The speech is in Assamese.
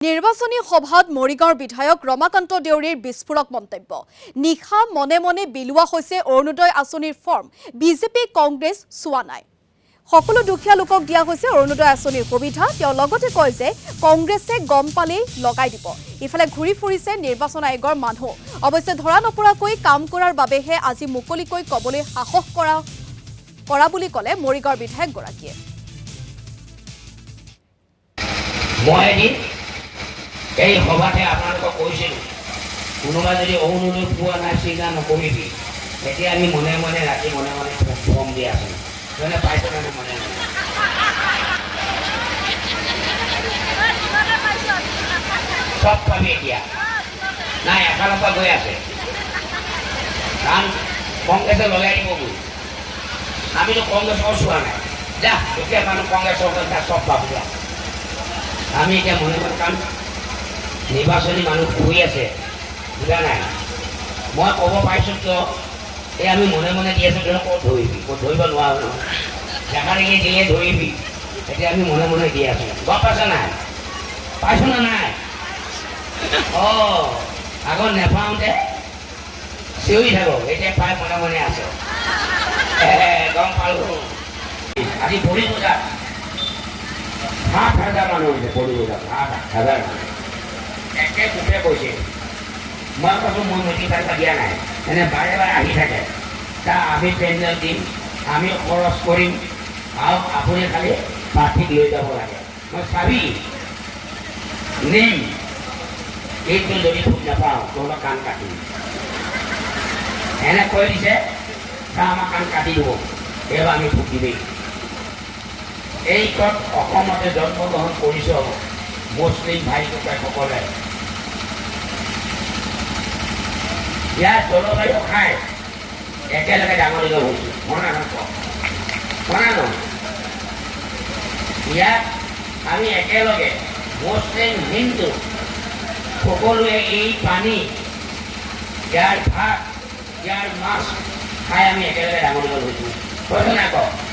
নিৰ্বাচনী সভাত মৰিগাঁৱৰ বিধায়ক ৰমাকান্ত দেউৰীৰ বিস্ফোৰক মন্তব্য নিখা মনে মনে বিলুৱা হৈছে অৰুণোদয় আঁচনিৰ ফৰ্ম বিজেপি কংগ্ৰেছ চোৱা নাই সকলো দুখীয়া লোকক দিয়া হৈছে অৰুণোদয় আঁচনিৰ সুবিধা তেওঁ লগতে কয় যে কংগ্ৰেছে গম পালেই লগাই দিব ইফালে ঘূৰি ফুৰিছে নিৰ্বাচন আয়োগৰ মানুহ অৱশ্যে ধৰা নপৰাকৈ কাম কৰাৰ বাবেহে আজি মুকলিকৈ কবলৈ সাহস কৰা বুলি ক'লে মৰিগাঁৱৰ বিধায়ক গৰাকীয়ে এই সভাতে আপোনালোকক কৈছিলোঁ কোনোবা যদি অৰুণোদয় পোৱা নাই চিন্তা নকৰিবি এতিয়া আমি মনে মনে ৰাতি মনে মনে ফৰ্ম দি আছোঁ মানে পাইছে মানে মনে মনে চব পাবি এতিয়া নাই এফালৰ পৰা গৈ আছে কাৰণ কংগ্ৰেছে লগাই দিব বুলি আমিতো কংগ্ৰেছৰ চোৱা নাই যা এতিয়া মানুহ কংগ্ৰেছৰ চব পাব আমি এতিয়া মনে মনে কাম নিৰ্বাচনী মানুহ শুই আছে বুজা নাই মই ক'ব পাৰিছোঁ কিয় এই আমি মনে মনে দি আছোঁ ক'ত ধৰিবি ক'ত ধৰিব নোৱাৰোঁ নহয় জেগালৈকে দিলে ধৰিবি এতিয়া আমি মনে মনে দি আছোঁ গম পাইছ নাই পাইছোঁ নে নাই অঁ আগত নেপাওঁতে চিঞৰি থাকক এতিয়া পাই মনে মনে আছে গম পালোঁ আজি বলি বজাত 7,000 মানুহ হৈছে বলি বজাত 7,000 মানুহ একে গোটে কৈছে মই কৈছোঁ মই মিটিং পাতিব দিয়া নাই এনে বাৰে বাৰে আহি থাকে তাৰ আমি পেণ্ডেল দিম আমি খৰচ কৰিম আৰু আপুনি খালি প্ৰাৰ্থীক লৈ যাব লাগে মই চাবি নিম এইটো যদি ভোট নাপাওঁ তহঁতৰ কাণ কাটিম এনে কৈ দিছে তাৰ আমাৰ কাণ কাটি দিব এইবাৰ আমি ভোট দিমেই এইটোত অসমতে জন্মগ্ৰহণ কৰিছোঁ মুছলিম ভাই ককাইসকলে ইয়াৰ জলবায়ু খাই একেলগে ডাঙৰ দীঘল হৈছোঁ মনা নহয় ইয়াত আমি একেলগে মুছলিম হিন্দু সকলোৱে এই পানী ইয়াৰ ভাত ইয়াৰ মাছ খাই আমি একেলগে ডাঙৰ দীঘল হৈছোঁ কৈছোঁ নাই কওক